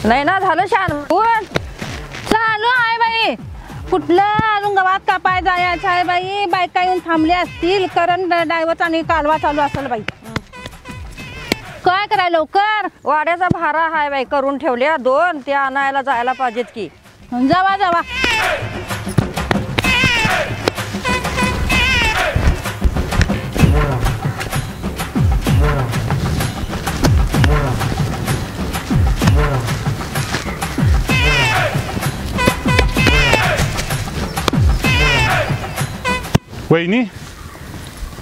नाही ना झालं शान चालू आहे बाई. कुठलं अजून गवात कापाय जायचं आहे बाई. बायका येऊन थांबले असतील. करंट डायव्हरचा आणि कालवा चालू असेल बाई. काय कराय लवकर. वाड्याचा भारा हाय बाई करून ठेवल्या 2 ते आणायला जायला पाहिजेत की. जावा जावा. वहिनी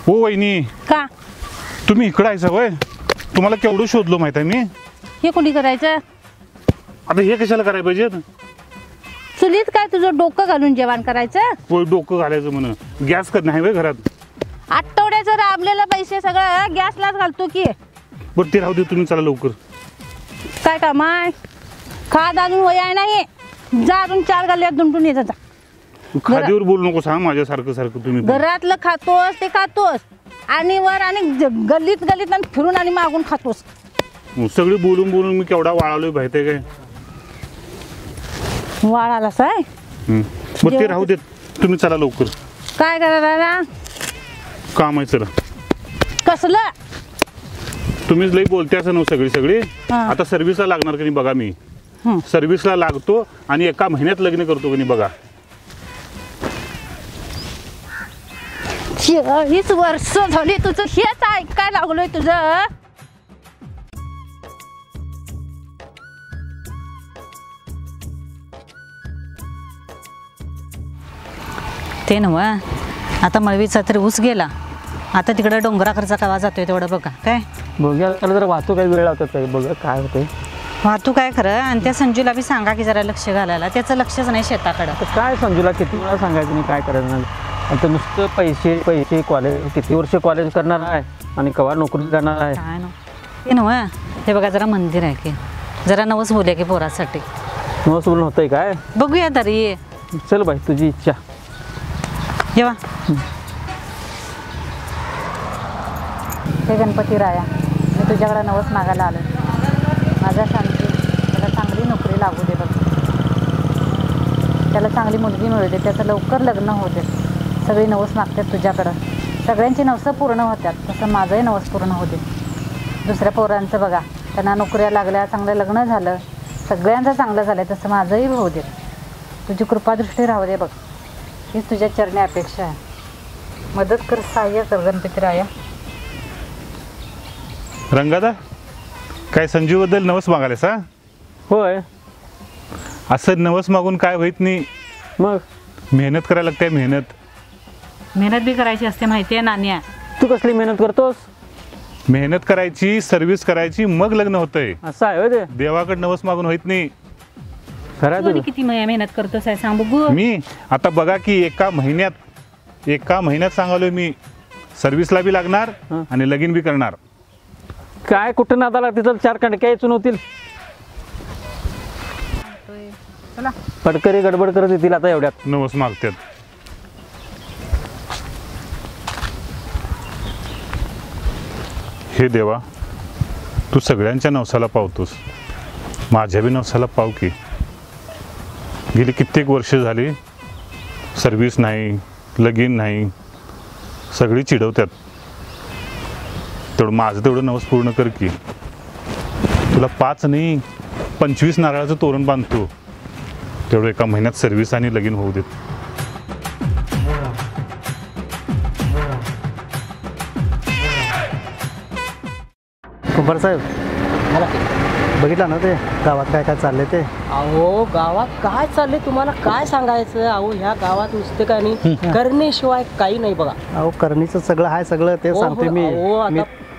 हो वहिनी का तुम्ही इकडे आहे वय. तुम्हाला केवढं शोधलो माहित आहे मी. हे कोणी करायचं. आता हे कशाला करायला पाहिजे. चुलीत काय तुझं डोकं घालून जेवण करायचं. होय डोकं घालायचं म्हण. गॅस कर नाही घरात. आठवड्याचं राबलेलं पैसे सगळं गॅसलाच घालतो की. बरं ते राहू दे तुम्ही चला लवकर. काय काम आहे. खाद अजून वय आहे नाही. जा अजून 4 गल्ल्यात दुमटून येत जा. खादीवर बोलू नको सांग माझ्यासारखं सारखं तुम्ही. घरातलं खातोस ते खातोस आणि वर आणि गल्लीत गल्लीत आणि फिरून आणि मागून खातोस. सगळी बोलून बोलून मी केवढा वाळालोय माहिती आहे काय. वाळालास आहे. बरं ते राहू देत तुम्ही चला लवकर. काय करायला काम आहे चला. कसलं तुम्हीच लई बोलते असं नव सगळी. आता सर्व्हिसला लागणार की नाही बघा. मी सर्व्हिसला लागतो आणि एका महिन्यात लग्न करतो की नाही बघा. 40 वर्ष झाली तुझं हेच ऐकाय लागलोय तुझं. ते नव आता मळवीचा तरी ऊस गेला. आता तिकडे डोंगराकडचा कवा जातोय तेवढं बघा. काय बघूया त्याला जरा वाहतूक काही वेळ लावतात काय बघा काय होते. वाहतूक काय खरं. आणि त्या संजूला बी सांगा की जरा लक्ष घालायला. त्याचं लक्षच नाही शेताकडं. तर काय संजूला किती वेळा सांगायचं नाही काय करायचं नाही. आता नुसतं पैसे कॉलेज किती वर्ष कॉलेज करणार आहे आणि कवा नोकरी करणार आहे. काय ना ते नव हे बघा जरा मंदिर आहे की जरा नवस बोलूया की पोरासाठी. नवस बोलणं होतंय काय. बघूया तरी. चल बाई तुझी इच्छा. जेव्हा हे गणपती राया मी तुझ्याकडे नवस मागायला आलो. माझ्या शांती त्याला चांगली नोकरी लागू दे बघ. त्याला चांगली मुलगी मिळू दे. त्याचं लवकर लग्न होऊ दे. सगळी नवस मागतात तुझ्याकडं. सगळ्यांची नवसं पूर्ण होतात. तसं माझंही नवस पूर्ण होऊ दे. दुसऱ्या पोरांचं बघा त्यांना नोकऱ्या लागल्या चांगलं लग्न झालं. सगळ्यांचं चांगलं झालं तसं माझंही होऊ दे. तुझी कृपादृष्टी राहू दे बघ. हीच तुझ्या चरणी अपेक्षा आहे. मदत कर सहाय्य कर गणपती राया. रंगादा काय संजूबद्दल नवस मागायलास हा. होय असं नवस मागून काय होत नाही. मग मेहनत करायला लागते. मेहनत बी करायची असते माहिती आहे नान्या. तू कसली मेहनत करतोस. मेहनत करायची सर्व्हिस करायची मग लग्न होतंय. असं आहे ते. देवाकडे नवस मागून होत नाही. खरं किती मेहनत करतोस आहे सांग बघू. मी आता बघा की एका महिन्यात सांगालोय मी. सर्व्हिसला बी लागणार आणि लगीन बी करणार. काय कुठं नादाला तिथं 4 कणक्या याचून होतील. पटकरी गडबड करत येतील आता एवढ्यात. नवस मागतात. हे देवा तू सगळ्यांच्या नवसाला पावतोस. माझ्या बी नवसाला पाव की. गेली कित्येक वर्ष झाली सर्व्हिस नाही लगीन नाही. सगळी चिडवतात. तेवढं माझं तेवढं नवस पूर्ण कर की. तुला 5 नाही 25 नारळाचं तोरण बांधतो. तेवढं एका महिन्यात सर्व्हिस आणि लगीन होऊ देत. कुंभार साहेब बघितलं ना ते गावात काय काय चाललंय ते. अहो गावात काय चाललंय तुम्हाला काय सांगायचं. अहो ह्या गावात नुसतं काय नाही करण्याशिवाय काही नाही बघा. अहो करणीचं सगळं आहे सगळं ते सांगते मी.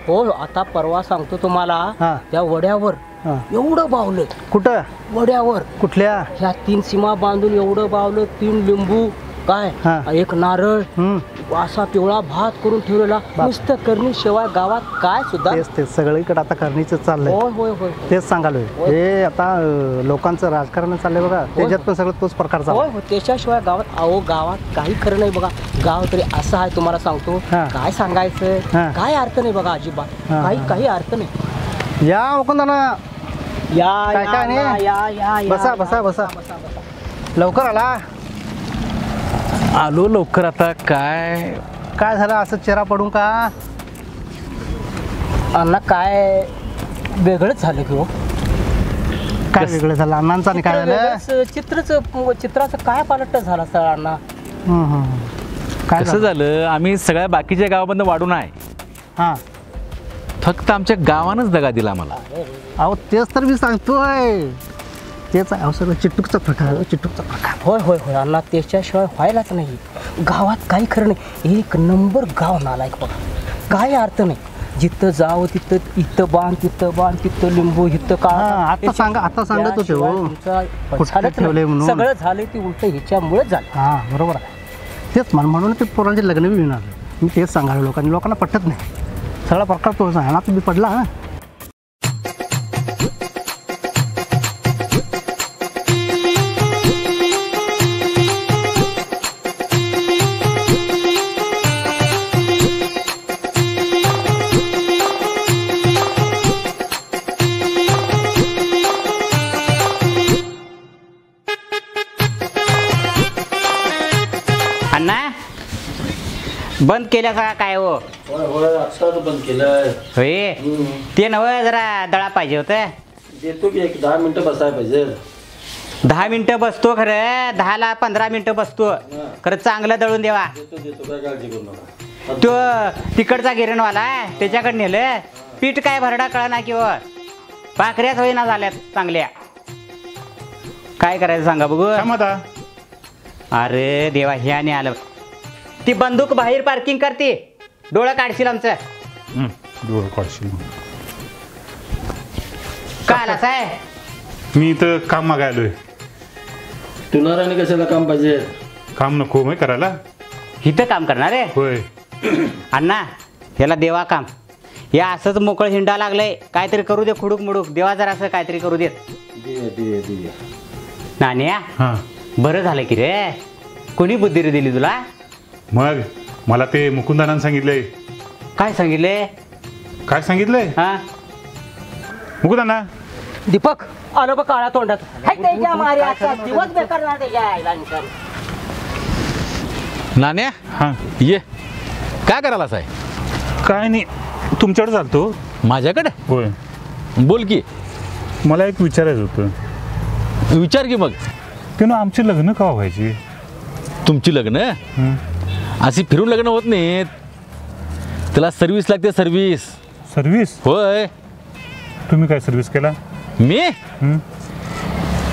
हो आता परवा सांगतो तुम्हाला. त्या वड्यावर एवढं बावलं. कुठं वड्यावर. कुठल्या. ह्या 3 सीमा बांधून एवढं बावलं. 3 लिंबू काय 1 नारळ असा पिवळा भात करून ठेवलेला. नुसतं करणीशिवाय गावात काय सुद्धा. ते सगळीकडे आता करणीचं चाललंय. होय होय होय तेच सांगालोय. हे आता लोकांचं राजकारण चाललंय बघा. त्याच्यात पण सगळं तोच प्रकार चालू. होय त्याच्याशिवाय गावात अहो गावात काही खरं नाही बघा. गाव तरी असं आहे तुम्हाला सांगतो. काय सांगायचं काय अर्थ नाही बघा. अजिबात काही अर्थ नाही. या वकुंदाना या काय काय या, नाही? या या या बसा बसा बसा लवकर आला. आलो लवकर. आता काय काय झालं असं चेहरा पडून का? अण्णा काय वेगळंच झालं की हो. काय वेगळं झालं अण्णांचं आणि काय झालं? चित्राचं काय पालट झाला सर अण्णा? काय कसं झालं, आम्ही सगळ्या बाकीच्या गावामधनं वाढून आहे. हां फक्त आमच्या गावानंच दगा दिला मला. अहो तेच तर मी सांगतोय. तेच आहे अहो सगळं चिटूकचा प्रकार चिटूकचा प्रकार. होय होय होय अण्णा त्याच्याशिवाय व्हायलाच नाही. गावात काही खरं नाही. एक नंबर गाव नालायक बघा. काय अर्थ नाही. जिथं जावं तिथं इथं बांध तिथं लिंबू इथं का. आता सांगत होते हो कुठं ठेवलंय म्हणून. सगळं झालं ते उलट ह्याच्यामुळेच झालं. हां बरोबर आहे. तेच म्हणून ते पोरांचे लग्न बी विणार. मी तेच सांगायला लोकांना पटत नाही. सगळा प्रकार तो सांगा तुम्ही पडला ना. अण्णा बंद केलं का काय हो? बंद केलं. होय ते नव जरा दळा पाहिजे होतं. देतो की एक 10 मिनिटं बसायला पाहिजे. 10 मिनिटं बसतो खरं. 10 ला 15 मिनिटं बसतो खरं. चांगलं दळून देवा. देतो काय काळजी करू नका. तो तिकडचा गिरणवाला आहे त्याच्याकडे नेलं. पीठ काय भरडा कळा ना किंवा भाकऱ्याच होईना झाल्यात चांगल्या. काय करायचं सांगा बघू. अरे देवा ह्याने आलं. ती बंदूक बाहेर पार्किंग करते. डोळं काढशील आमचं. डोळं काढशील. काय आला साहेब? मी इथं काम मागायलोय. तुला राणी कशाला काम पाहिजे? काम नको मग करायला. इथं काम करणार आहे होय अण्णा. ह्याला देवा काम. या असंच मोकळं हिंडा लागलंय. काहीतरी करू दे खुडूक मुडूक. देवा जरा असं काहीतरी करू देत. नाण्या हां बरं झालं की रे. कोणी बुद्धी रे दिली तुला? मग मला ते मुकुंदानानं सांगितलंय. काय सांगितले? काय सांगितलंय हा मुकुंदाना? दीपक आलं बघ काळ्या तोंडात. हाय त्याच्या मारी आजचा दिवस बेकार झाला त्याच्या आईला. नाण्या हां ये. काय करायला साहेब? काय नाही तुमच्याकडे चालतो. माझ्याकडे? होय बोल की. मला एक विचारायचं होतं. विचार की मग. ते ना आमची लग्न का व्हायची? तुमची लग्न अशी फिरून लग्न होत नाहीत. त्याला सर्व्हिस लागते. सर्व्हिस. सर्व्हिस? होय. तुम्ही काय सर्व्हिस केला?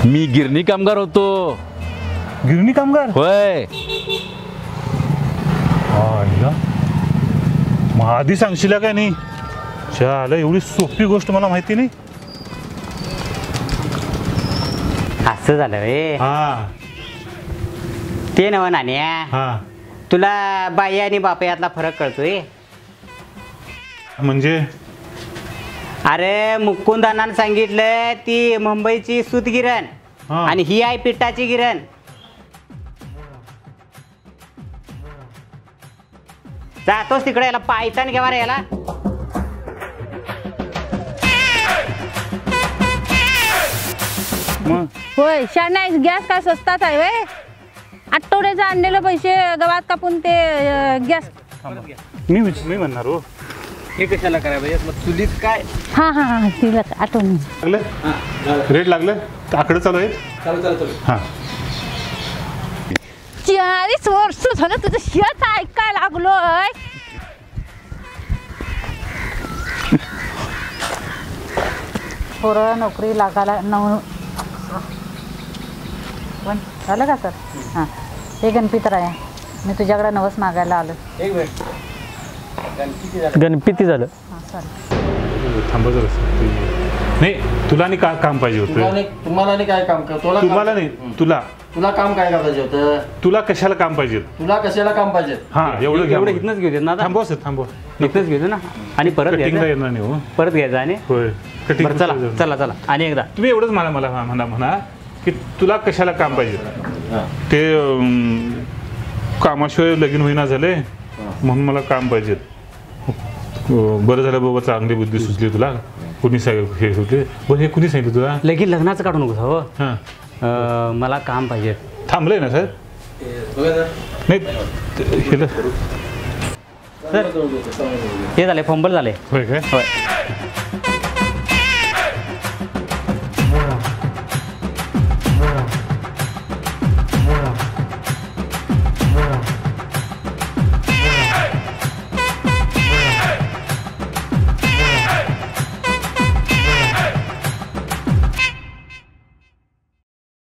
मी गिरणी कामगार होतो. गिरणी कामगार? होय. मग आधी सांगशील काय नाही? चाल एवढी सोपी गोष्ट मला माहिती नाही. असं झालं रे. हा ते नव नाण्या. हा तुला बाई आणि बाप यातला फरक कळतोय? म्हणजे? अरे मुकुंदानानं सांगितलं ती मुंबईची सूत गिरण आणि ही आहे पिठाची गिरण. जातोस तिकडे. याला पायतान घेवा रे याला. होय शाना गॅस काय स्वस्तात आहे वय. आठवड्याचं आणलेलं पैसे गवात कापून ते गॅस. मी म्हणणार हो. हे कशाला करायला पाहिजे? मग चुलीत काय? हां तिला आठवण लागलं. रेट लागलं. आकडे चालू आहेत. चालू. हां 40 वर्ष झालं तुझं शेत ऐकाय लागलोय. पोरं नोकरी लागायला पण झालं का सर? हां हे गणपतराया. मी तुझ्याकडे नवस मागायला आलो. एक मिनिट. गणपती झालं. हां सॉरी. थांबा जरा. नाही तुला आणि काम पाहिजे होतं. तुम्हाला नाही काय काम कर? तुम्हाला नाही तुला. तुला काम काय करायचं होतं? तुला कशाला काम पाहिजे? तुला कशाला काम पाहिजे? हां एवढं इथनच घेऊ देत ना. थांबव सर थांबव. इथनच घेऊ दे ना. आणि परत कटिंगला घ्यायचं. येणार नाही हो. परत घ्यायचं आणि होय बरं चला आणि एकदा तुम्ही एवढंच मला म्हणा की तुला कशाला काम पाहिजे. ते कामाशिवाय लगीन होईना झाले म्हणून मला काम पाहिजे. बरं झालं बाबा चांगली बुद्धी सुचली तुला. कुणी हे सुटले बरं हे कुणी सांगितलं तुला लगेच लग्नाचं काढू नको हो हां मला काम पाहिजे थांबलंय ना साहेब नाही सर हे झाले फंबल झाले होय काय होय